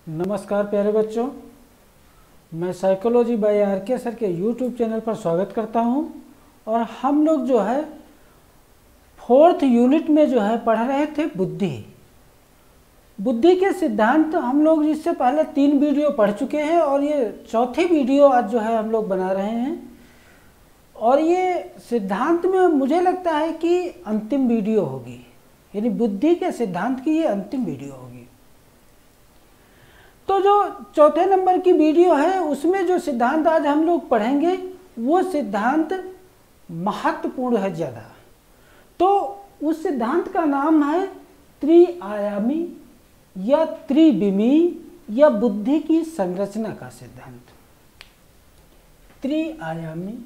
नमस्कार प्यारे बच्चों, मैं साइकोलॉजी बाय आर के सर के यूट्यूब चैनल पर स्वागत करता हूं। और हम लोग जो है 4th यूनिट में जो है पढ़ रहे थे बुद्धि के सिद्धांत। हम लोग इससे पहले 3 वीडियो पढ़ चुके हैं और ये चौथी वीडियो आज जो है हम लोग बना रहे हैं। और ये सिद्धांत में मुझे लगता है कि अंतिम वीडियो होगी, यानी बुद्धि के सिद्धांत की ये अंतिम वीडियो होगी। तो जो चौथे नंबर की वीडियो है उसमें जो सिद्धांत आज हम लोग पढ़ेंगे वो सिद्धांत महत्वपूर्ण है ज़्यादा। तो उस सिद्धांत का नाम है त्रिआयामी या त्रिविमीय या बुद्धि की संरचना का सिद्धांत। त्रिआयामी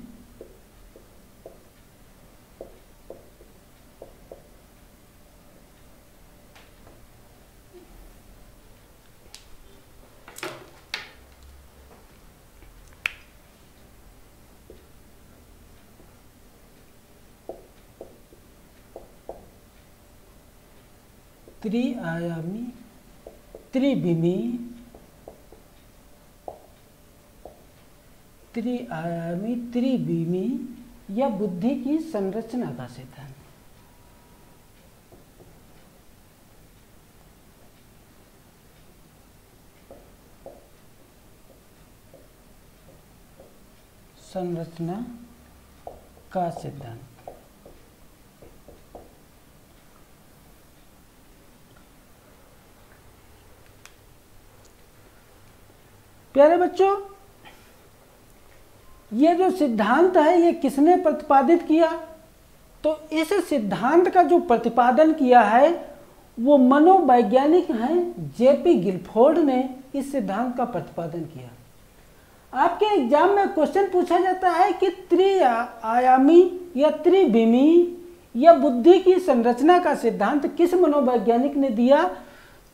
त्रिआयामी त्रिविमीय त्रिआयामी त्रिविमीय या बुद्धि की संरचना का सिद्धांत। संरचना का सिद्धांत। प्यारे बच्चों, ये जो सिद्धांत है ये किसने प्रतिपादित किया? तो इस सिद्धांत का जो प्रतिपादन किया है वो मनोवैज्ञानिक हैं जेपी गिलफोर्ड ने इस सिद्धांत का प्रतिपादन किया। आपके एग्जाम में क्वेश्चन पूछा जाता है कि त्रिआयामी या त्रिविमीय या बुद्धि की संरचना का सिद्धांत किस मनोवैज्ञानिक ने दिया?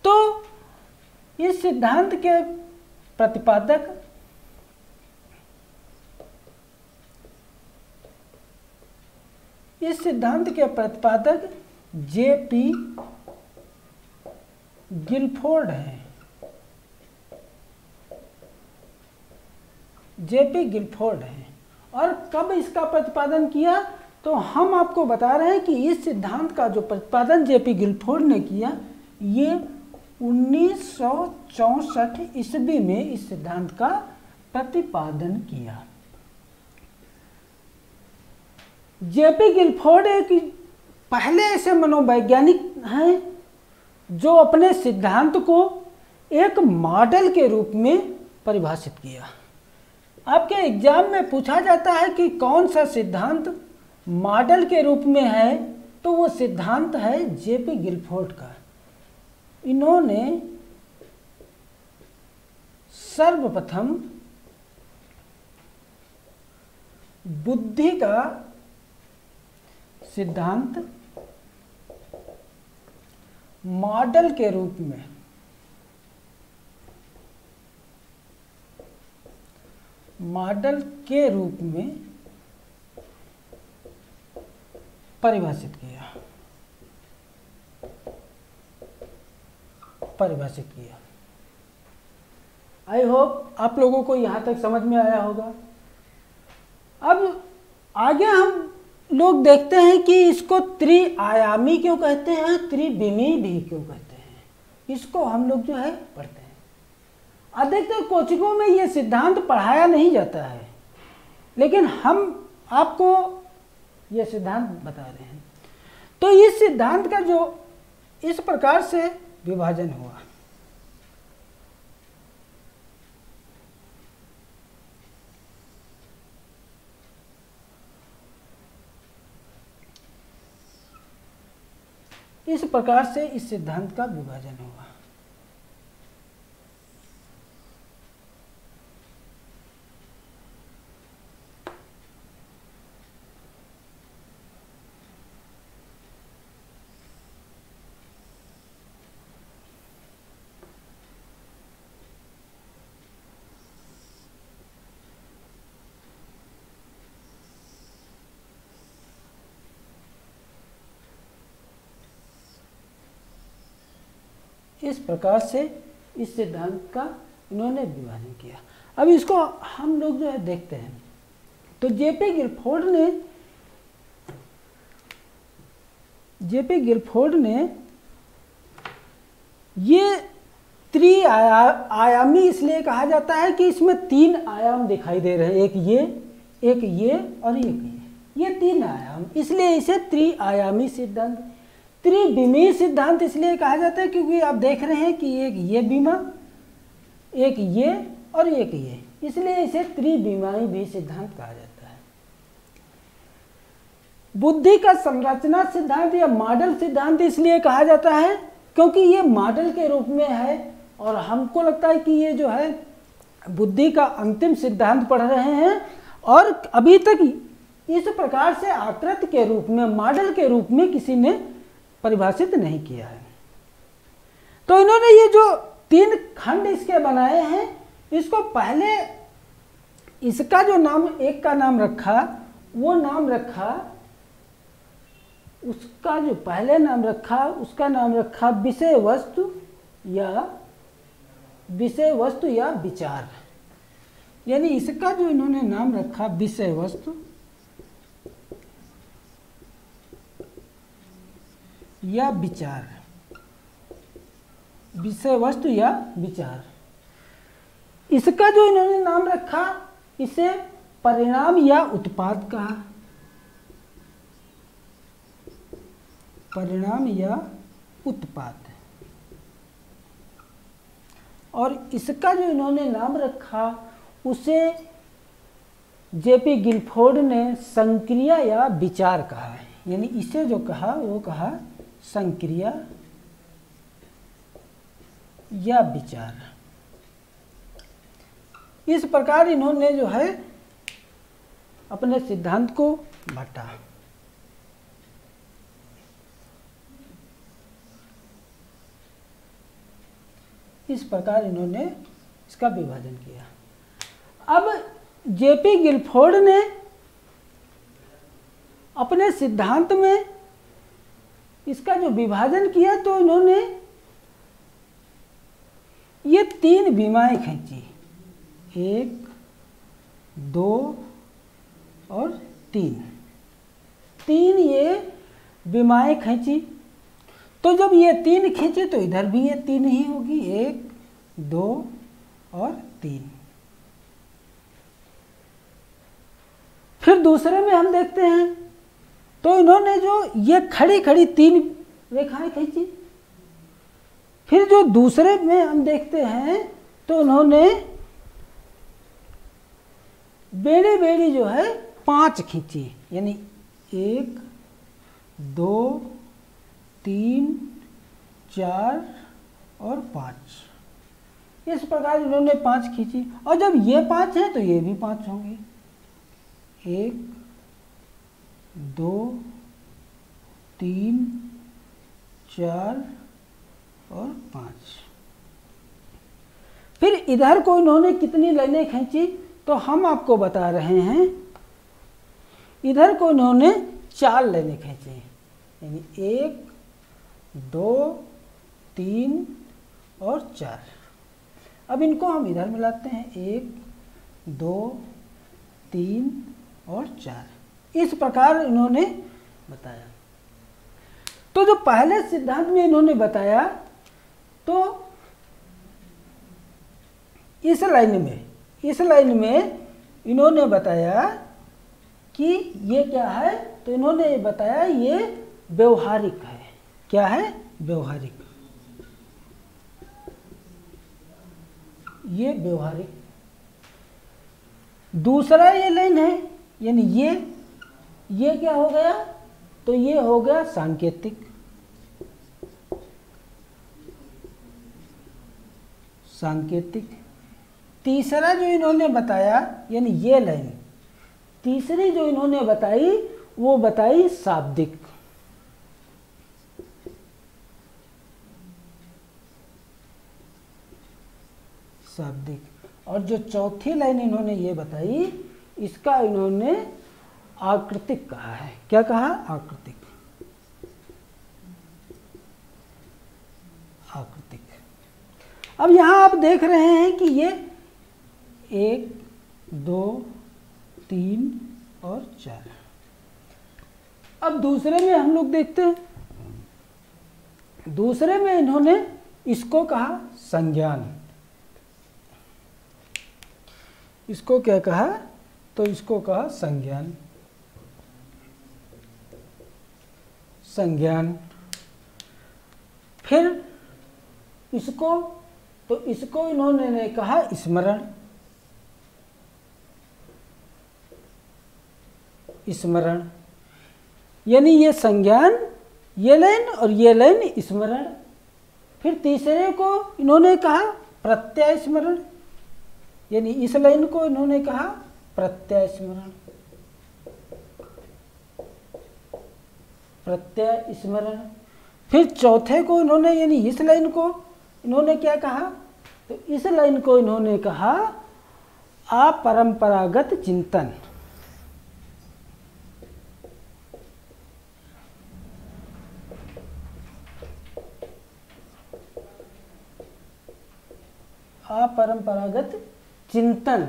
तो इस सिद्धांत के प्रतिपादक जेपी गिलफोर्ड हैं। जेपी गिलफोर्ड हैं। और कब इसका प्रतिपादन किया? तो हम आपको बता रहे हैं कि इस सिद्धांत का जो प्रतिपादन जेपी गिलफोर्ड ने किया ये 1964 ईस्वी में इस सिद्धांत का प्रतिपादन किया। जेपी गिलफोर्ड एक पहले ऐसे मनोवैज्ञानिक हैं जो अपने सिद्धांत को एक मॉडल के रूप में परिभाषित किया। आपके एग्जाम में पूछा जाता है कि कौन सा सिद्धांत मॉडल के रूप में है, तो वो सिद्धांत है जेपी गिलफोर्ड का। इन्होंने सर्वप्रथम बुद्धि का सिद्धांत मॉडल के रूप में परिभाषित किया। आई होप आप लोगों को यहां तक समझ में आया होगा। अब आगे हम लोग देखते हैं कि इसको त्रिआयामी क्यों कहते हैं, त्रिविमीय भी क्यों कहते हैं। इसको हम लोग जो है पढ़ते हैं। अधिकतर कोचिंगों में ये सिद्धांत पढ़ाया नहीं जाता है, लेकिन हम आपको ये सिद्धांत बता रहे हैं। तो इस सिद्धांत का जो इस प्रकार से विभाजन हुआ। इस प्रकार से इस सिद्धांत का विभाजन हुआ। इस प्रकार से इस सिद्धांत का इन्होंने विभाजन किया। अब इसको हम लोग जो है देखते हैं। तो जेपी गिलफोर्ड ने ये आयामी इसलिए कहा जाता है कि इसमें 3 आयाम दिखाई दे रहे हैं, एक ये और एक ये 3 आयाम, इसलिए इसे त्रिआयामी सिद्धांत, त्रिविमीय सिद्धांत इसलिए कहा जाता है क्योंकि आप देख रहे हैं कि एक ये बीमा, एक ये और एक ये, इसलिए इसे त्रिविमीय भी सिद्धांत कहा जाता है। बुद्धि का संरचना सिद्धांत या मॉडल सिद्धांत इसलिए कहा जाता है क्योंकि ये मॉडल के रूप में है और हमको लगता है कि ये जो है बुद्धि का अंतिम सिद्धांत पढ़ रहे हैं और अभी तक इस प्रकार से आकृति के रूप में, मॉडल के रूप में किसी ने परिभाषित नहीं किया है। तो इन्होंने ये जो 3 खंड इसके बनाए हैं, इसको पहले इसका जो नाम, एक का नाम रखा, वो नाम रखा, उसका जो पहले नाम रखा उसका नाम रखा विषय वस्तु या विचार, यानी इसका जो इन्होंने नाम रखा विषय वस्तु या विचार, विषय वस्तु या विचार, इसका जो इन्होंने नाम रखा इसे परिणाम या उत्पाद कहा, परिणाम या उत्पाद। और इसका जो इन्होंने नाम रखा उसे जेपी गिलफोर्ड ने संक्रिया या विचार कहा है, यानी इसे जो कहा वो कहा संक्रिया या विचार। इस प्रकार इन्होंने जो है अपने सिद्धांत को बांटा। इस प्रकार इन्होंने इसका विभाजन किया। अब जेपी गिलफोर्ड ने अपने सिद्धांत में इसका जो विभाजन किया तो इन्होंने ये 3 विमाएं खींची, 1, 2 और 3 ये विमाएं खींची। तो जब ये 3 खींचे तो इधर भी ये 3 ही होगी, 1, 2 और 3। फिर दूसरे में हम देखते हैं तो इन्होंने जो ये खड़ी खड़ी 3 रेखाएं खींची। फिर जो दूसरे में हम देखते हैं तो उन्होंने बेड़ी बेड़ी जो है 5 खींची, यानी 1, 2, 3, 4 और 5। इस प्रकार इन्होंने 5 खींची और जब ये 5 हैं तो ये भी 5 होंगे, 1, 2, 3, 4 और 5। फिर इधर को इन्होंने कितनी लाइनें खींची तो हम आपको बता रहे हैं, इधर को इन्होंने 4 लाइनें खींची, यानी 1, 2, 3 और 4। अब इनको हम इधर मिलाते हैं, 1, 2, 3 और 4। इस प्रकार इन्होंने बताया। तो जो पहले सिद्धांत में इन्होंने बताया तो इस लाइन में इन्होंने बताया कि ये क्या है, तो इन्होंने बताया ये व्यवहारिक है। क्या है? व्यवहारिक। ये व्यवहारिक। दूसरा ये लाइन है, यानी ये क्या हो गया, तो ये हो गया सांकेतिक। तीसरा जो इन्होंने बताया, यानी ये लाइन, तीसरी जो इन्होंने बताई वो बताई शाब्दिक। और जो चौथी लाइन इन्होंने ये बताई, इसका इन्होंने आकृतिक कहा है। क्या कहा? आकृतिक। अब यहाँ आप देख रहे हैं कि ये 1 2 3 और 4। अब दूसरे में हम लोग देखते हैं, दूसरे में इन्होंने इसको कहा संज्ञान। इसको क्या कहा? तो इसको कहा संज्ञान। संज्ञान। फिर इसको, तो इसको इन्होंने कहा स्मरण। स्मरण यानी ये संज्ञान, ये लाइन और ये लाइन स्मरण। फिर तीसरे को इन्होंने कहा प्रत्यय स्मरण, यानी इस लाइन को इन्होंने कहा प्रत्यय स्मरण। प्रत्यय स्मरण। फिर चौथे को इन्होंने, यानी इस लाइन को इन्होंने क्या कहा? तो इस लाइन को इन्होंने कहा अपरंपरागत चिंतन। अपरंपरागत चिंतन।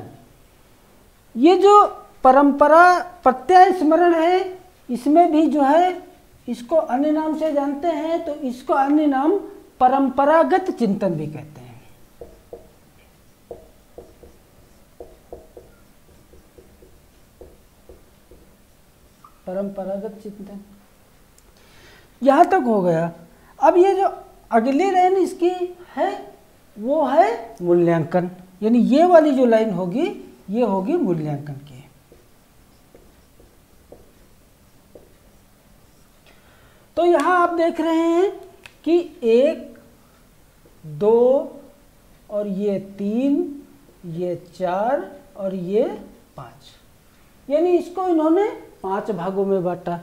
ये जो परंपरा प्रत्यय स्मरण है, इसमें भी जो है इसको अन्य नाम से जानते हैं, तो इसको अन्य नाम परंपरागत चिंतन भी कहते हैं। परंपरागत चिंतन। यहां तक हो गया। अब ये जो अगली लाइन इसकी है वो है मूल्यांकन, यानी ये वाली जो लाइन होगी ये होगी मूल्यांकन की। तो यहां आप देख रहे हैं कि 1 2 और ये 3, ये 4 और ये 5, यानी इसको इन्होंने 5 भागों में बांटा।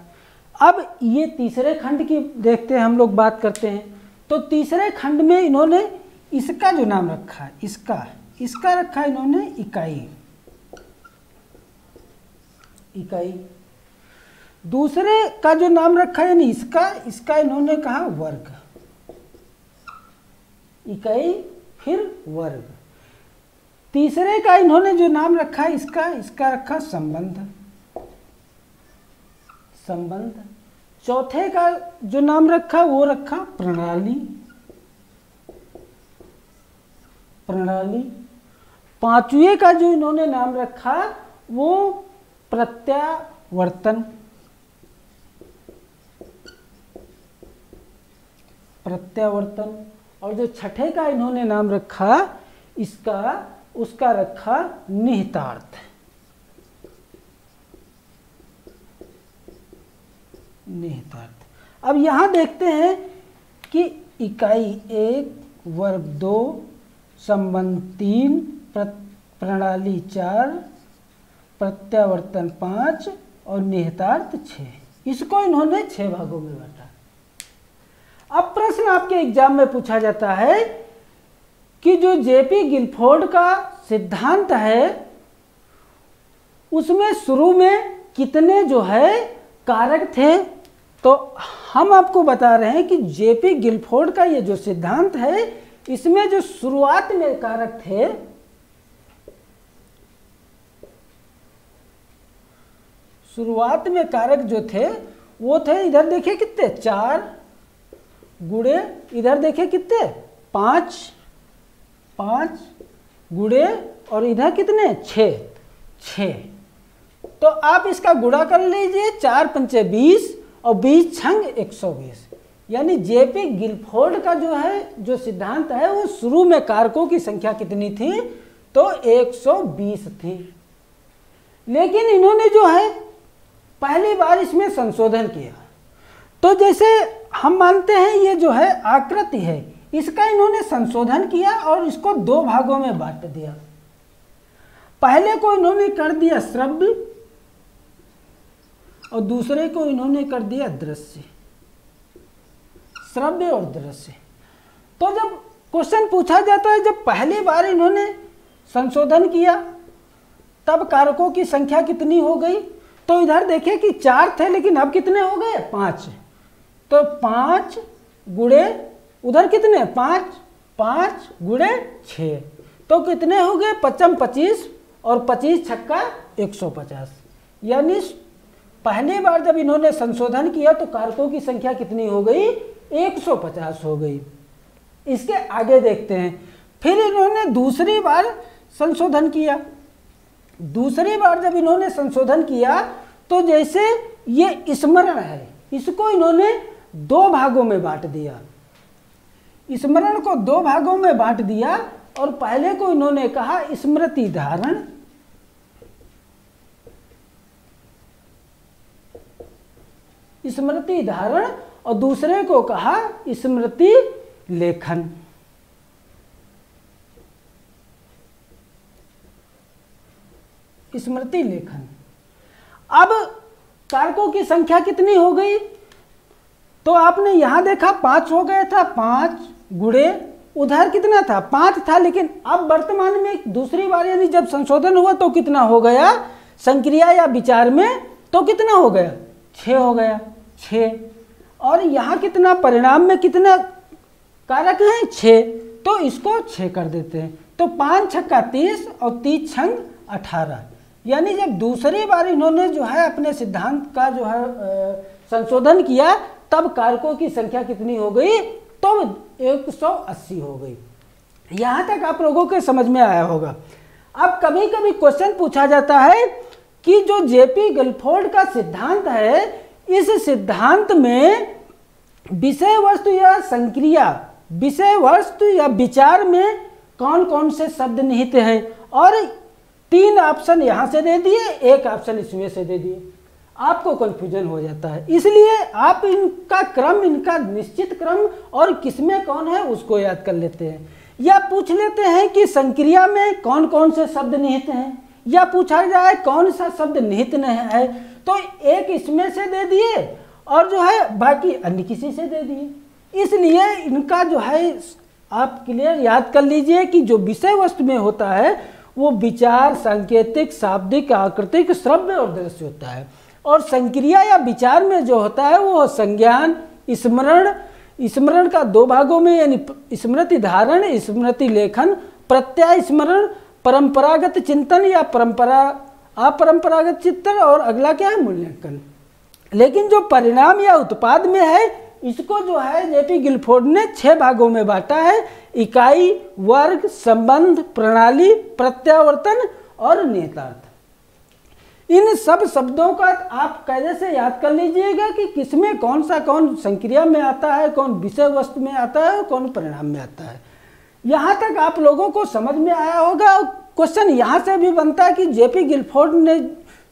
अब ये तीसरे खंड की देखते हैं, हम लोग बात करते हैं। तो तीसरे खंड में इन्होंने इसका जो नाम रखा है, इसका रखा इन्होंने इकाई। इकाई। दूसरे का जो नाम रखा है यानी इसका इन्होंने कहा वर्ग। इकाई फिर वर्ग। तीसरे का इन्होंने जो नाम रखा है इसका रखा संबंध। संबंध। चौथे का जो नाम रखा वो रखा प्रणाली। प्रणाली। पांचवें का जो इन्होंने नाम रखा वो प्रत्यावर्तन। प्रत्यावर्तन। और जो छठे का इन्होंने नाम रखा उसका रखा निहितार्थ। निहितार्थ। अब यहां देखते हैं कि इकाई 1, वर्ग 2, संबंध 3, प्रणाली 4, प्रत्यावर्तन 5 और निहितार्थ 6। इसको इन्होंने 6 भागों में बांटा। अब प्रश्न आपके एग्जाम में पूछा जाता है कि जो जेपी गिलफोर्ड का सिद्धांत है उसमें शुरू में कितने जो है कारक थे। तो हम आपको बता रहे हैं कि जेपी गिलफोर्ड का ये जो सिद्धांत है इसमें जो शुरुआत में कारक थे शुरुआत में कारक जो थे वो थे, इधर देखिए कितने 4 गुणे इधर देखिए कितने 5 गुणे और इधर कितने 6। तो आप इसका गुणा कर लीजिए, 4 पंचे 20 और 20 छंग 120। यानी जेपी गिलफोर्ड का जो सिद्धांत है वो शुरू में कारकों की संख्या कितनी थी? तो 120 थी। लेकिन इन्होंने जो है पहली बार इसमें संशोधन किया। तो जैसे हम मानते हैं ये जो है आकृति है, इसका इन्होंने संशोधन किया और इसको 2 भागों में बांट दिया। पहले को इन्होंने कर दिया श्रव्य और दूसरे को इन्होंने कर दिया दृश्य। श्रव्य और दृश्य। तो जब क्वेश्चन पूछा जाता है, जब पहली बार इन्होंने संशोधन किया तब कारकों की संख्या कितनी हो गई? तो इधर देखिए कि 4 थे लेकिन अब कितने हो गए 5। तो 5 गुणे उधर कितने 5 5 गुणे 6, तो कितने हो गए? 55 25 और 25 छक्का 150। यानी पहली बार जब इन्होंने संशोधन किया तो कारकों की संख्या कितनी हो गई? 150 हो गई। इसके आगे देखते हैं, फिर इन्होंने दूसरी बार संशोधन किया। दूसरी बार जब इन्होंने संशोधन किया तो जैसे ये स्मरण है, इसको इन्होंने 2 भागों में बांट दिया। स्मरण को 2 भागों में बांट दिया और पहले को इन्होंने कहा स्मृति धारण, स्मृति धारण, और दूसरे को कहा स्मृति लेखन। स्मृति लेखन। अब कारकों की संख्या कितनी हो गई? तो आपने यहां देखा 5 हो गया था, 5 गुणे उधर कितना था? 5 था, लेकिन अब वर्तमान में दूसरी बार यानी जब संशोधन हुआ तो कितना हो गया? संक्रिया या विचार में तो कितना हो गया? 6 हो गया, 6। और यहाँ कितना परिणाम में कितना कारक हैं? 6, तो इसको 6 कर देते हैं। तो 5 छक्का 30 और 30 छंग 18। यानी जब दूसरी बार इन्होंने जो है अपने सिद्धांत का जो है संशोधन किया तब कारकों की संख्या कितनी हो गई? तो 180 हो गई। यहाँ तक आप लोगों के समझ में आया होगा। अब कभी कभी क्वेश्चन पूछा जाता है कि जो जेपी गिलफोर्ड का सिद्धांत है, इस सिद्धांत में विषय वस्तु या संक्रिया, विषय वस्तु या विचार में कौन कौन से शब्द निहित हैं? और 3 ऑप्शन यहाँ से दे दिए, 1 ऑप्शन इसमें से दे दिए। आपको कंफ्यूजन हो जाता है, इसलिए आप इनका क्रम, इनका निश्चित क्रम और किसमें कौन है उसको याद कर लेते हैं। या पूछ लेते हैं कि संक्रिया में कौन कौन से शब्द निहित हैं, या पूछा जाए कौन सा शब्द निहित नहीं है, तो 1 इसमें से दे दिए और जो है बाकी अन्य किसी से दे दिए। इसलिए इनका जो है आप क्लियर याद कर लीजिए कि जो विषय वस्तु में होता है वो विचार, सांकेतिक, शाब्दिक, आकृतिक, श्रव्य और दृश्य होता है। और संक्रिया या विचार में जो होता है वो संज्ञान, स्मरण, स्मरण का 2 भागों में यानी स्मृति धारण, स्मृति लेखन, प्रत्यय स्मरण, परंपरागत चिंतन या अपरंपरागत चिंतन, और अगला क्या है? मूल्यांकन। लेकिन जो परिणाम या उत्पाद में है इसको जो है जेपी गिलफोर्ड ने 6 भागों में बांटा है: इकाई, वर्ग, संबंध, प्रणाली, प्रत्यावर्तन और निहितार्थ। इन सब शब्दों का आप कायदे से याद कर लीजिएगा कि किसमें कौन सा, कौन संक्रिया में आता है, कौन विषय वस्तु में आता है और कौन परिणाम में आता है। यहाँ तक आप लोगों को समझ में आया होगा। क्वेश्चन यहाँ से भी बनता है कि जेपी गिलफोर्ड ने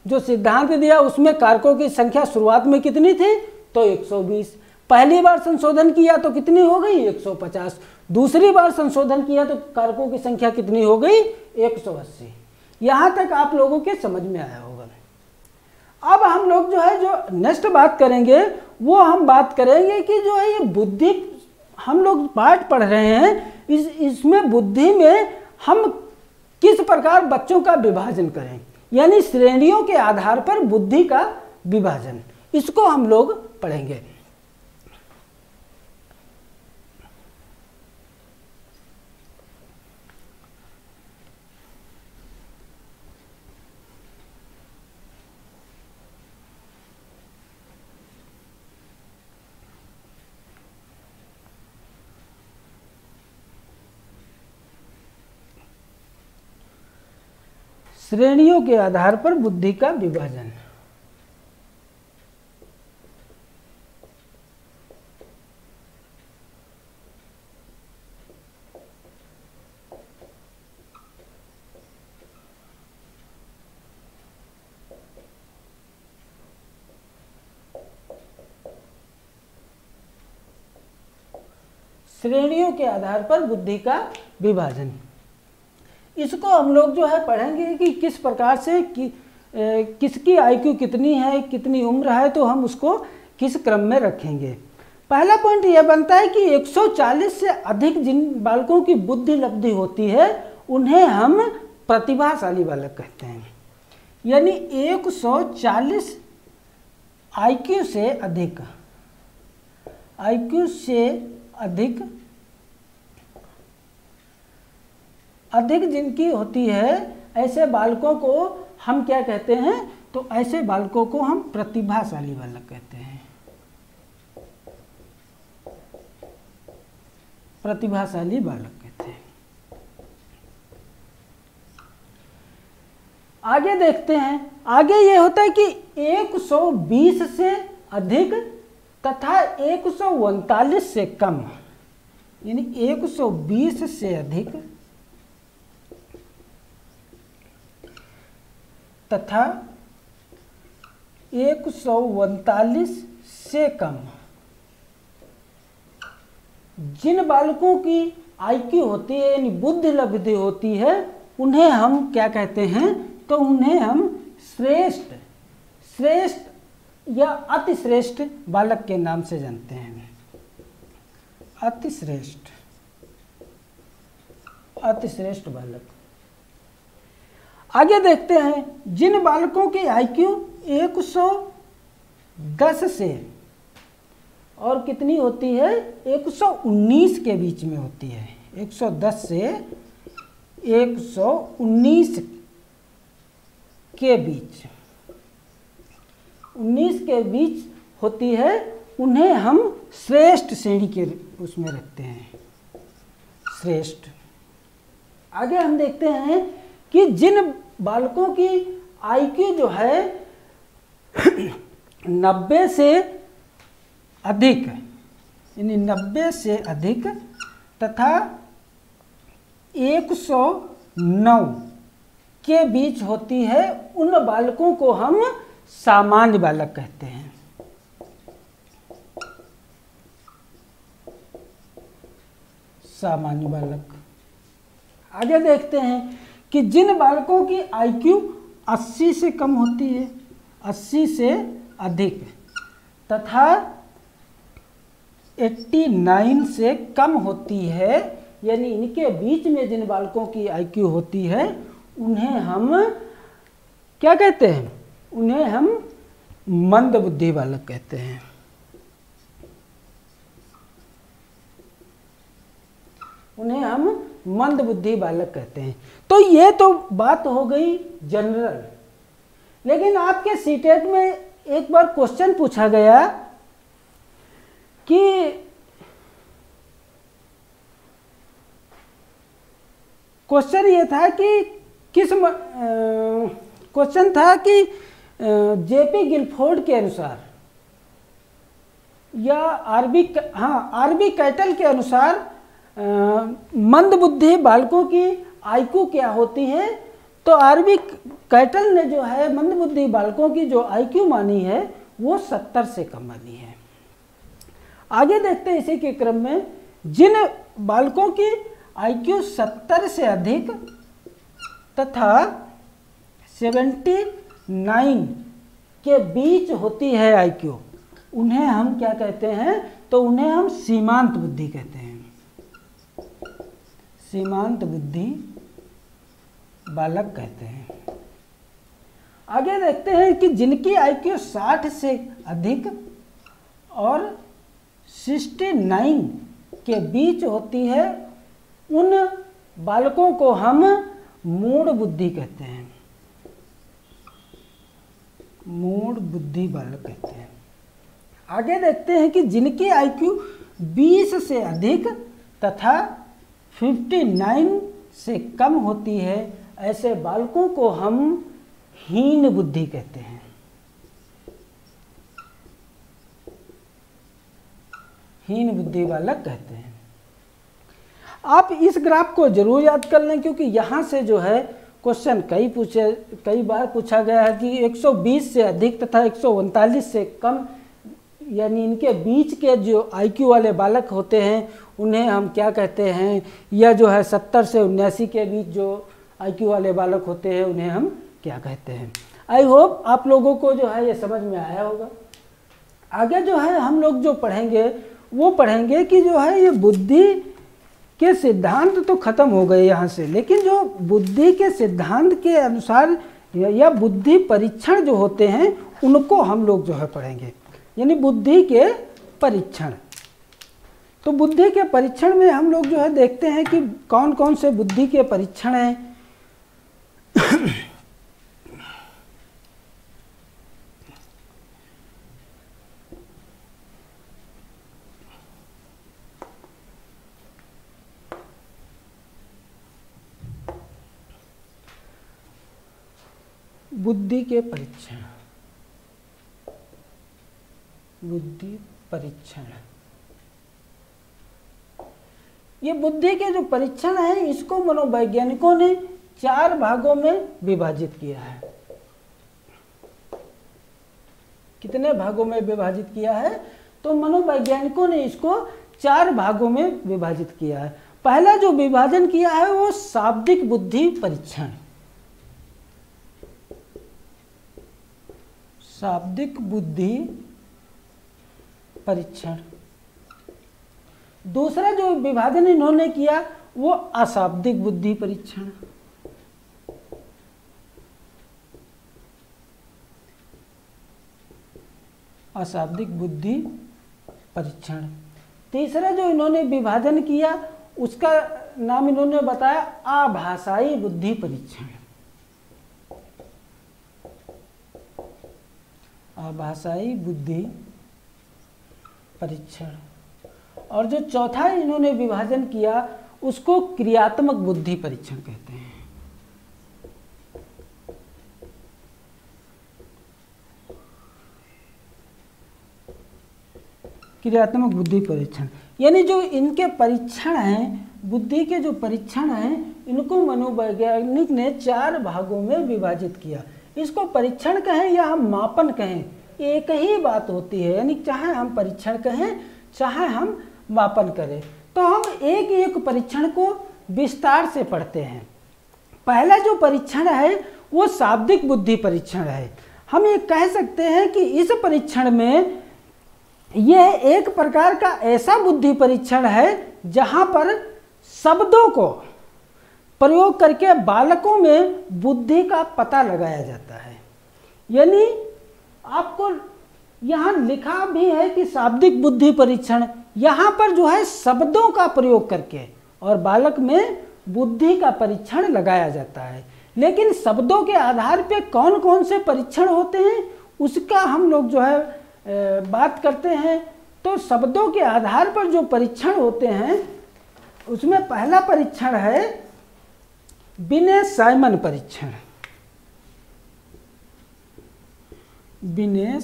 जो सिद्धांत दिया उसमें कारकों की संख्या शुरुआत में कितनी थी? तो 120। पहली बार संशोधन किया तो कितनी हो गई? 150। दूसरी बार संशोधन किया तो कारकों की संख्या कितनी हो गई? 180। यहाँ तक आप लोगों के समझ में आया होगा। अब हम लोग जो है जो नेक्स्ट बात करेंगे वो हम बात करेंगे कि जो है ये बुद्धि, हम लोग पाठ पढ़ रहे हैं, इसमें बुद्धि में हम किस प्रकार बच्चों का विभाजन करें, यानी श्रेणियों के आधार पर बुद्धि का विभाजन, इसको हम लोग पढ़ेंगे। श्रेणियों के आधार पर बुद्धि का विभाजन। श्रेणियों के आधार पर बुद्धि का विभाजन, इसको हम लोग जो है पढ़ेंगे कि किस प्रकार से किसकी आईक्यू कितनी है, कितनी उम्र है, तो हम उसको किस क्रम में रखेंगे। पहला पॉइंट यह बनता है कि 140 से अधिक जिन बालकों की बुद्धि लब्धि होती है उन्हें हम प्रतिभाशाली बालक कहते हैं। यानी 140 आईक्यू से अधिक, आईक्यू से अधिक अधिक जिनकी होती है ऐसे बालकों को हम क्या कहते हैं, तो ऐसे बालकों को हम प्रतिभाशाली बालक कहते हैं। प्रतिभाशाली बालक कहते हैं। आगे देखते हैं, आगे ये होता है कि 120 से अधिक तथा 139 से कम, यानी 120 से अधिक तथा 139 से कम जिन बालकों की आईक्यू होती है यानी बुद्धि लब्धि होती है, उन्हें हम क्या कहते हैं, तो उन्हें हम श्रेष्ठ या अतिश्रेष्ठ बालक के नाम से जानते हैं। अतिश्रेष्ठ बालक। आगे देखते हैं, जिन बालकों की आईक्यू 110 से और कितनी होती है, 119 के बीच में होती है। 110 से 119 के बीच, 19 के बीच होती है, उन्हें हम श्रेष्ठ श्रेणी के उसमें रखते हैं, श्रेष्ठ। आगे हम देखते हैं कि जिन बालकों की आईक्यू जो है 90 से अधिक, यानी 90 से अधिक तथा 109 के बीच होती है, उन बालकों को हम सामान्य बालक कहते हैं। सामान्य बालक। आगे देखते हैं कि जिन बालकों की आईक्यू 80 से कम होती है, 80 से अधिक तथा 89 से कम होती है, यानी इनके बीच में जिन बालकों की आईक्यू होती है, उन्हें हम क्या कहते हैं, उन्हें हम मंद बुद्धि बालक कहते हैं। उन्हें हम मंद बुद्धि बालक कहते हैं। तो ये तो बात हो गई जनरल, लेकिन आपके सीटेट में एक बार क्वेश्चन पूछा गया कि क्वेश्चन ये था कि क्वेश्चन था कि जेपी गिलफोर्ड के अनुसार या आरबी कैटल के अनुसार मंद बुद्धि बालकों की आईक्यू क्या होती है। तो आरबी कैटल ने जो है मंद बुद्धि बालकों की जो आईक्यू मानी है वो 70 से कम मानी है। आगे देखते हैं इसी के क्रम में, जिन बालकों की आईक्यू 70 से अधिक तथा 79 के बीच होती है आईक्यू, उन्हें हम क्या कहते हैं, तो उन्हें हम सीमांत बुद्धि कहते हैं। सीमांत बुद्धि बालक कहते हैं। आगे देखते हैं कि जिनकी आईक्यू 60 से अधिक और 69 के बीच होती है, उन बालकों को हम मूढ़ बुद्धि कहते हैं। मूढ़ बुद्धि बालक कहते हैं। आगे देखते हैं कि जिनकी आईक्यू 20 से अधिक तथा 59 से कम होती है, ऐसे बालकों को हम हीन बुद्धि कहते हैं। हीन बुद्धि बालक कहते हैं। आप इस ग्राफ को जरूर याद कर लें, क्योंकि यहाँ से जो है क्वेश्चन कई बार पूछा गया है कि 120 से अधिक तथा 139 से कम, यानी इनके बीच के जो आईक्यू वाले बालक होते हैं उन्हें हम क्या कहते हैं, या जो है 70 से 79 के बीच जो आईक्यू वाले बालक होते हैं उन्हें हम क्या कहते हैं। आई होप आप लोगों को जो है ये समझ में आया होगा। आगे जो है हम लोग जो पढ़ेंगे वो पढ़ेंगे कि जो है ये बुद्धि के सिद्धांत तो खत्म हो गए यहाँ से, लेकिन जो बुद्धि के सिद्धांत के अनुसार या बुद्धि परीक्षण जो होते हैं उनको हम लोग जो है पढ़ेंगे, यानी बुद्धि के परीक्षण। तो बुद्धि के परीक्षण में हम लोग जो है देखते हैं कि कौन कौन से बुद्धि के परीक्षण हैं। बुद्धि के परीक्षण, बुद्धि परीक्षण, ये बुद्धि के जो परीक्षण हैं इसको मनोवैज्ञानिकों ने 4 भागों में विभाजित किया है। कितने भागों में विभाजित किया है? तो मनोवैज्ञानिकों ने इसको 4 भागों में विभाजित किया है। पहला जो विभाजन किया है वो शाब्दिक बुद्धि परीक्षण, शाब्दिक बुद्धि परीक्षण। दूसरा जो विभाजन इन्होंने किया वो अशाब्दिक बुद्धि परीक्षण। अशाब्दिक बुद्धि परीक्षण। तीसरा जो इन्होंने विभाजन किया उसका नाम इन्होंने बताया आभाषाई बुद्धि परीक्षण। आभाषाई बुद्धि परीक्षण। और जो चौथा इन्होंने विभाजन किया उसको क्रियात्मक बुद्धि परीक्षण कहते हैं। क्रियात्मक बुद्धि परीक्षण यानी जो इनके परीक्षण हैं, बुद्धि के जो परीक्षण हैं, इनको मनोवैज्ञानिक ने 4 भागों में विभाजित किया। इसको परीक्षण कहें या हम मापन कहें, एक ही बात होती है। यानी चाहे हम परीक्षण कहें चाहे हम मापन करें। तो हम एक एक परीक्षण को विस्तार से पढ़ते हैं। पहला जो परीक्षण है वो शाब्दिक बुद्धि परीक्षण है। हम ये कह सकते हैं कि इस परीक्षण में यह एक प्रकार का ऐसा बुद्धि परीक्षण है जहां पर शब्दों को प्रयोग करके बालकों में बुद्धि का पता लगाया जाता है। यानी आपको यहाँ लिखा भी है कि शाब्दिक बुद्धि परीक्षण, यहाँ पर जो है शब्दों का प्रयोग करके और बालक में बुद्धि का परीक्षण लगाया जाता है। लेकिन शब्दों के आधार पे कौन कौन से परीक्षण होते हैं उसका हम लोग जो है बात करते हैं। तो शब्दों के आधार पर जो परीक्षण होते हैं उसमें पहला परीक्षण है बिने साइमन परीक्षण। बिने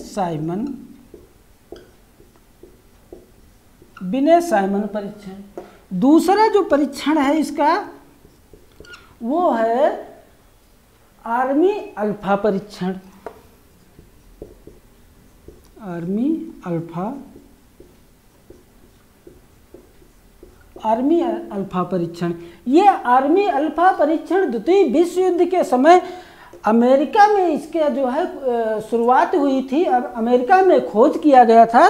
साइमन परीक्षण। दूसरा जो परीक्षण है इसका वो है आर्मी अल्फा परीक्षण। आर्मी अल्फा परीक्षण। ये आर्मी अल्फा परीक्षण द्वितीय विश्व युद्ध के समय अमेरिका में इसके जो है शुरुआत हुई थी। अब अमेरिका में खोज किया गया था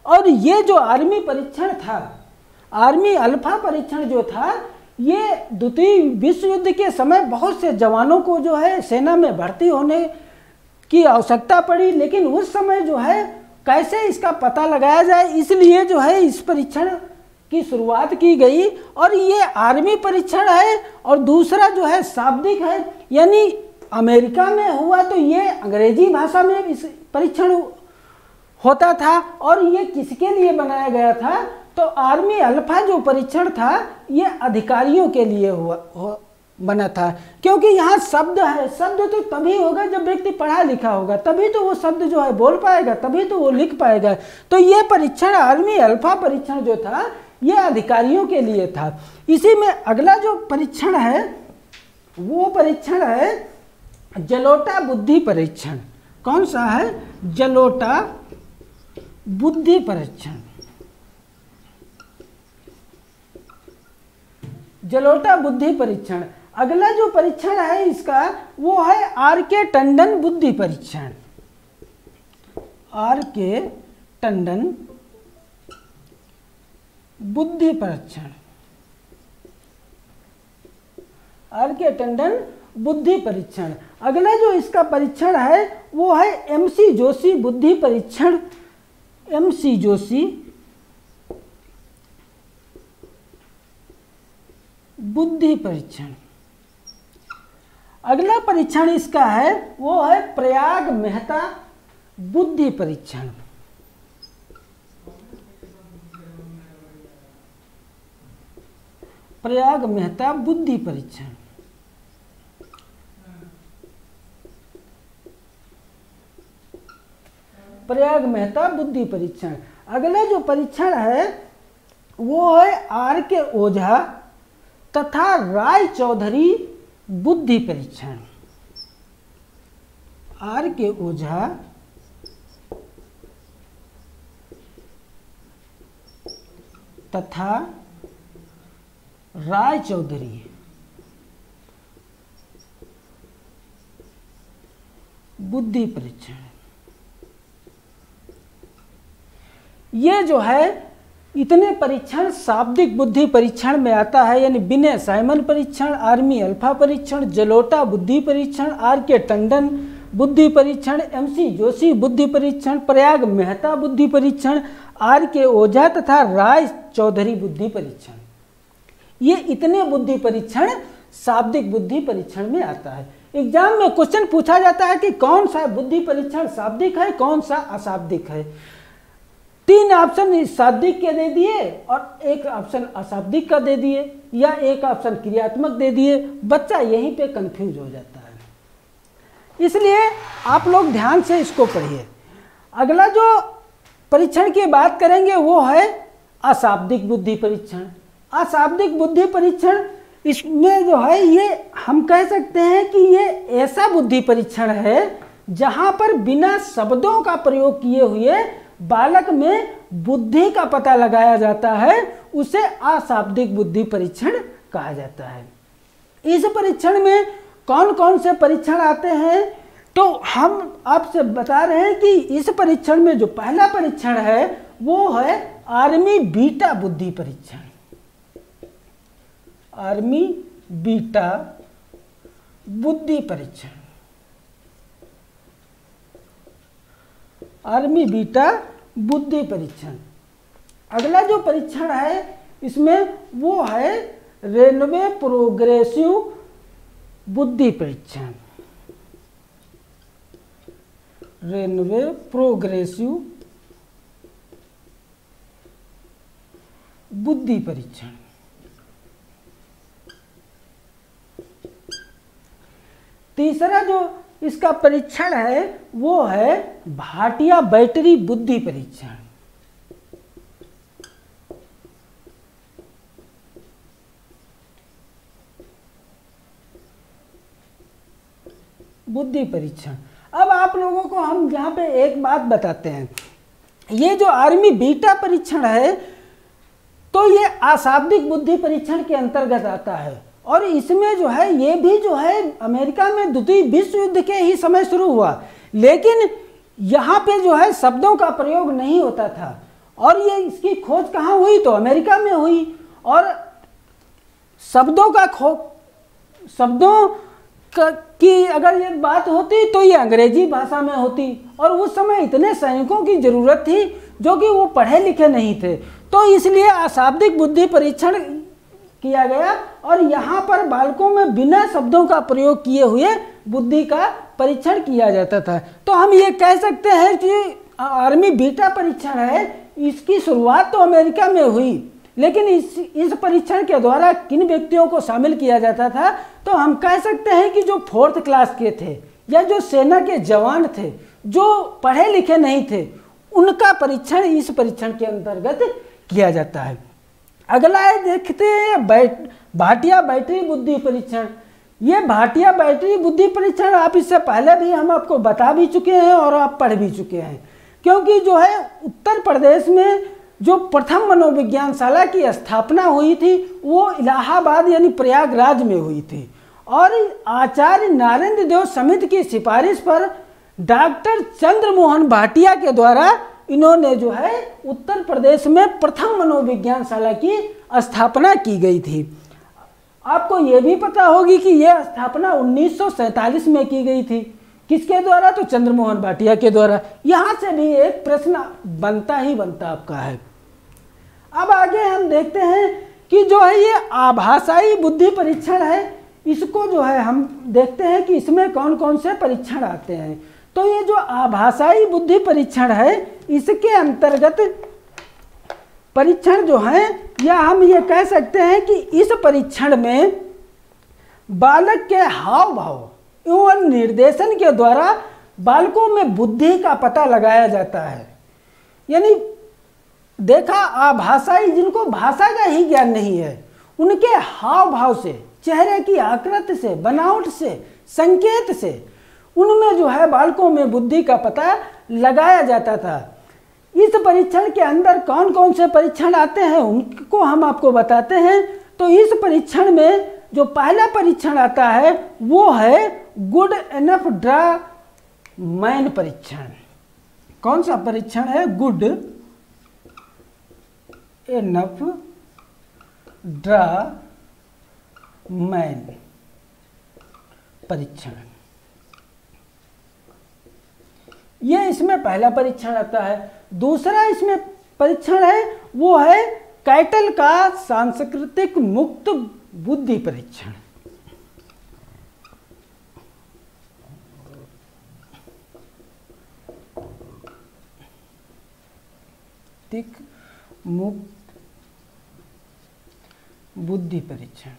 और ये जो आर्मी परीक्षण था, आर्मी अल्फा परीक्षण जो था, ये द्वितीय विश्व युद्ध के समय बहुत से जवानों को जो है सेना में भर्ती होने की आवश्यकता पड़ी। लेकिन उस समय जो है कैसे इसका पता लगाया जाए, इसलिए जो है इस परीक्षण की शुरुआत की गई। और ये आर्मी परीक्षण है और दूसरा जो है शाब्दिक है। यानी अमेरिका में हुआ तो ये अंग्रेजी भाषा में इस परीक्षण होता था। और ये किसके लिए बनाया गया था? तो आर्मी अल्फा जो परीक्षण था ये अधिकारियों के लिए बना था। क्योंकि यहाँ शब्द है, शब्द तो तभी होगा जब व्यक्ति पढ़ा लिखा होगा, तभी तो वो शब्द जो है बोल पाएगा, तभी तो वो लिख पाएगा। तो ये परीक्षण आर्मी अल्फा परीक्षण जो था ये अधिकारियों के लिए था। इसी में अगला जो परीक्षण है वो परीक्षण है जलोटा बुद्धि परीक्षण। कौन सा है? जलोटा बुद्धि परीक्षण। जलोटा बुद्धि परीक्षण। अगला जो परीक्षण है इसका वो है आर.के. टंडन बुद्धि परीक्षण। आर.के. टंडन बुद्धि परीक्षण। आर.के. टंडन बुद्धि परीक्षण। अगला जो इसका परीक्षण है वो है एम.सी. जोशी बुद्धि परीक्षण। एम.सी. जोशी बुद्धि परीक्षण। अगला परीक्षण इसका है वो है प्रयाग मेहता बुद्धि परीक्षण। प्रयाग मेहता बुद्धि परीक्षण। प्रयाग मेहता बुद्धि परीक्षण। अगला जो परीक्षण है वो है आर के ओझा तथा राय चौधरी बुद्धि परीक्षण। आर के ओझा तथा राय चौधरी बुद्धि परीक्षण। ये जो है इतने परीक्षण शाब्दिक बुद्धि परीक्षण में आता है, यानी विनय साइमन परीक्षण, आर्मी अल्फा परीक्षण, जलोटा बुद्धि परीक्षण, आर के टंडन बुद्धि परीक्षण, MC जोशी बुद्धि परीक्षण, प्रयाग मेहता बुद्धि परीक्षण, आर के ओझा तथा राय चौधरी बुद्धि परीक्षण। ये इतने बुद्धि परीक्षण शाब्दिक बुद्धि परीक्षण में आता है। एग्जाम में क्वेश्चन पूछा जाता है कि कौन सा बुद्धि परीक्षण शाब्दिक है, कौन सा अशाब्दिक है। 3 ऑप्शन शाब्दिक के दे दिए और 1 ऑप्शन अशाब्दिक का दे दिए, या 1 ऑप्शन क्रियात्मक दे दिए। बच्चा यहीं पे कंफ्यूज हो जाता है, इसलिए आप लोग ध्यान से इसको पढ़िए। अगला जो परीक्षण की बात करेंगे वो है अशाब्दिक बुद्धि परीक्षण। अशाब्दिक बुद्धि परीक्षण इसमें जो है ये हम कह सकते हैं कि ये ऐसा बुद्धि परीक्षण है जहां पर बिना शब्दों का प्रयोग किए हुए बालक में बुद्धि का पता लगाया जाता है, उसे अशाब्दिक बुद्धि परीक्षण कहा जाता है। इस परीक्षण में कौन कौन से परीक्षण आते हैं, तो हम आपसे बता रहे हैं कि इस परीक्षण में जो पहला परीक्षण है वो है आर्मी बीटा बुद्धि परीक्षण। आर्मी बीटा बुद्धि परीक्षण। आर्मी बीटा बुद्धि परीक्षण। अगला जो परीक्षण है इसमें वो है रेलवे प्रोग्रेसिव बुद्धि परीक्षण। रेलवे प्रोग्रेसिव बुद्धि परीक्षण। तीसरा जो इसका परीक्षण है वो है भाटिया बैटरी बुद्धि परीक्षण। बुद्धि परीक्षण। अब आप लोगों को हम यहाँ पे एक बात बताते हैं, ये जो आर्मी बीटा परीक्षण है तो ये अशाब्दिक बुद्धि परीक्षण के अंतर्गत आता है, और इसमें जो है ये भी जो है अमेरिका में द्वितीय विश्व युद्ध के ही समय शुरू हुआ, लेकिन यहाँ पे जो है शब्दों का प्रयोग नहीं होता था। और ये इसकी खोज कहाँ हुई, तो अमेरिका में हुई। और शब्दों की अगर ये बात होती तो ये अंग्रेजी भाषा में होती, और उस समय इतने सैनिकों की जरूरत थी जो कि वो पढ़े लिखे नहीं थे, तो इसलिए अशाब्दिक बुद्धि परीक्षण किया गया, और यहाँ पर बालकों में बिना शब्दों का प्रयोग किए हुए बुद्धि का परीक्षण किया जाता था। तो हम ये कह सकते हैं कि आर्मी बीटा परीक्षण है, इसकी शुरुआत तो अमेरिका में हुई, लेकिन इस परीक्षण के द्वारा किन व्यक्तियों को शामिल किया जाता था, तो हम कह सकते हैं कि जो 4th क्लास के थे या जो सेना के जवान थे, जो पढ़े लिखे नहीं थे, उनका परीक्षण इस परीक्षण के अंतर्गत किया जाता है। अगला है देखते हैं भाटिया बैटरी बुद्धि परीक्षण। ये भाटिया बैटरी बुद्धि परीक्षण आप इससे पहले भी हम आपको बता भी चुके हैं और आप पढ़ भी चुके हैं, क्योंकि जो है उत्तर प्रदेश में जो प्रथम मनोविज्ञानशाला की स्थापना हुई थी वो इलाहाबाद यानी प्रयागराज में हुई थी, और आचार्य नारेंद्र देव समिति की सिफारिश पर डॉक्टर चंद्रमोहन भाटिया के द्वारा इन्होंने जो है उत्तर प्रदेश में प्रथम मनोविज्ञानशाला की स्थापना की गई थी। आपको ये भी पता होगी कि यह स्थापना 1947 में की गई थी। किसके द्वारा, तो चंद्रमोहन भाटिया के द्वारा। यहाँ से भी एक प्रश्न बनता ही बनता आपका है। अब आगे हम देखते हैं कि जो है ये आभासाई बुद्धि परीक्षण है, इसको जो है हम देखते हैं कि इसमें कौन कौन से परीक्षण आते हैं। तो ये जो आभासाई बुद्धि परीक्षण है, इसके अंतर्गत परीक्षण जो है, या हम ये कह सकते हैं कि इस परीक्षण में बालक के हाव भाव एवं निर्देशन के द्वारा बालकों में बुद्धि का पता लगाया जाता है। यानी देखा, आभासाई जिनको भाषा का ही ज्ञान नहीं है, उनके हाव भाव से, चेहरे की आकृति से, बनावट से, संकेत से, उनमें जो है बालकों में बुद्धि का पता लगाया जाता था। इस परीक्षण के अंदर कौन कौन से परीक्षण आते हैं उनको हम आपको बताते हैं। तो इस परीक्षण में जो पहला परीक्षण आता है वो है गुड एनफ ड्रा मैन परीक्षण। कौन सा परीक्षण है? गुड एनफ ड्रा मैन परीक्षण। ये इसमें पहला परीक्षण आता है। दूसरा इसमें परीक्षण है वो है कैटल का सांस्कृतिक मुक्त बुद्धि परीक्षण। मुक्त बुद्धि परीक्षण,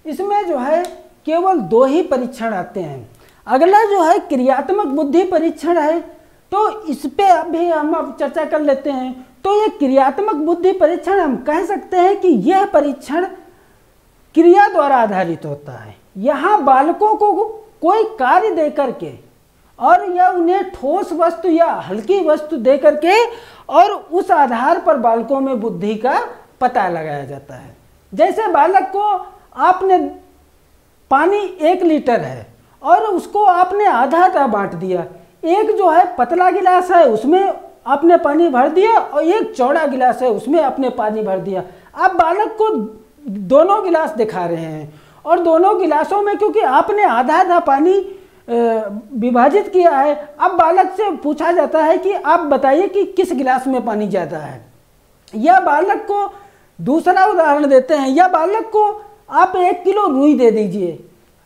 इसमें जो है केवल 2 ही परीक्षण आते हैं। अगला जो है क्रियात्मक बुद्धि परीक्षण है, तो इस पे अभी हम अब चर्चा कर लेते हैं। तो ये क्रियात्मक बुद्धि परीक्षण हम कह सकते हैं कि यह परीक्षण क्रिया द्वारा आधारित होता है। यहाँ बालकों को कोई कार्य दे करके और या उन्हें ठोस वस्तु या हल्की वस्तु दे करके और उस आधार पर बालकों में बुद्धि का पता लगाया जाता है। जैसे बालक को आपने पानी 1 लीटर है और उसको आपने आधा आधा बांट दिया। एक जो है पतला गिलास है उसमें आपने पानी भर दिया और एक चौड़ा गिलास है उसमें आपने पानी भर दिया। आप बालक को दोनों गिलास दिखा रहे हैं और दोनों गिलासों में क्योंकि आपने आधा आधा पानी विभाजित किया है, अब बालक से पूछा जाता है कि आप बताइए कि किस गिलास में पानी ज़्यादा है। या बालक को दूसरा उदाहरण देते हैं, या बालक को आप 1 किलो रुई दे दीजिए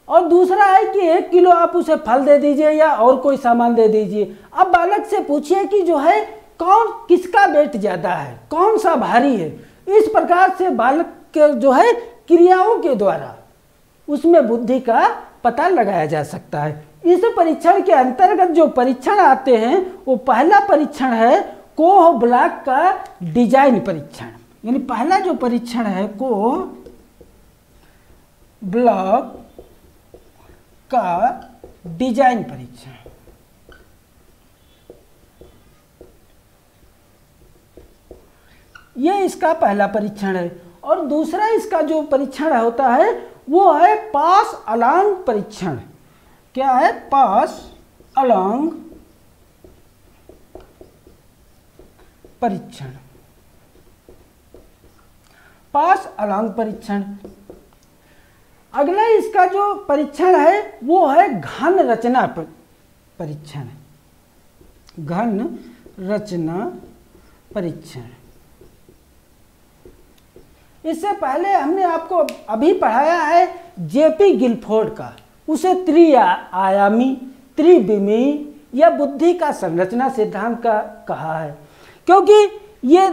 और दूसरा है कि 1 किलो आप उसे फल दे दीजिए या और कोई सामान दे दीजिए। अब बालक से पूछिए कि जो है कौन किसका वेट ज़्यादा है, कौन सा भारी है। इस प्रकार से बालक के जो है क्रियाओं के द्वारा उसमें बुद्धि का पता लगाया जा सकता है। इस परीक्षण के अंतर्गत जो परीक्षण आते हैं वो पहला परीक्षण है कोह ब्लॉक का डिजाइन परीक्षण। यानी पहला जो परीक्षण है कोह ब्लॉक का डिजाइन परीक्षण। ये इसका पहला परीक्षण है। और दूसरा इसका जो परीक्षण होता है वो है पास अलोंग परीक्षण। क्या है? पास अलोंग परीक्षण। पास अलोंग परीक्षण। अगला इसका जो परीक्षण है वो है घन रचना परीक्षण। घन रचना परीक्षण। इससे पहले हमने आपको अभी पढ़ाया है जेपी गिलफोर्ड का, उसे त्रिआयामी त्रिविमीय या बुद्धि का संरचना सिद्धांत का कहा है। क्योंकि ये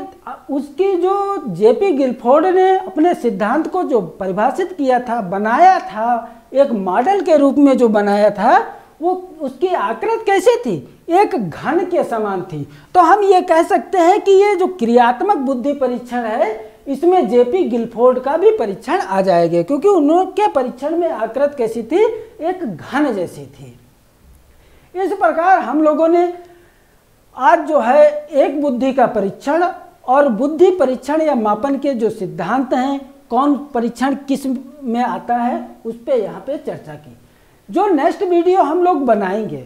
उसकी जो जेपी गिलफोर्ड ने अपने सिद्धांत को जो परिभाषित किया था, बनाया था, एक मॉडल के रूप में जो बनाया था, वो उसकी आकृति कैसे थी? एक घन के समान थी। तो हम ये कह सकते हैं कि ये जो क्रियात्मक बुद्धि परीक्षण है इसमें जेपी गिलफोर्ड का भी परीक्षण आ जाएगा, क्योंकि उनके परीक्षण में आकृति कैसी थी? एक घन जैसी थी। इस प्रकार हम लोगों ने आज जो है एक बुद्धि का परीक्षण और बुद्धि परीक्षण या मापन के जो सिद्धांत हैं, कौन परीक्षण किस में आता है, उस पर यहाँ पे चर्चा की। जो नेक्स्ट वीडियो हम लोग बनाएंगे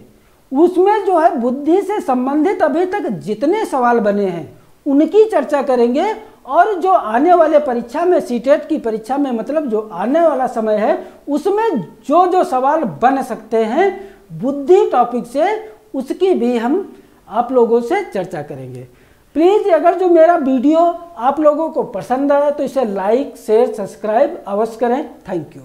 उसमें जो है बुद्धि से संबंधित अभी तक जितने सवाल बने हैं उनकी चर्चा करेंगे। और जो आने वाले परीक्षा में, सीटेट की परीक्षा में, मतलब जो आने वाला समय है उसमें जो जो सवाल बन सकते हैं बुद्धि टॉपिक से, उसकी भी हम आप लोगों से चर्चा करेंगे। प्लीज़ अगर जो मेरा वीडियो आप लोगों को पसंद आए तो इसे लाइक शेयर सब्सक्राइब अवश्य करें। Thank you.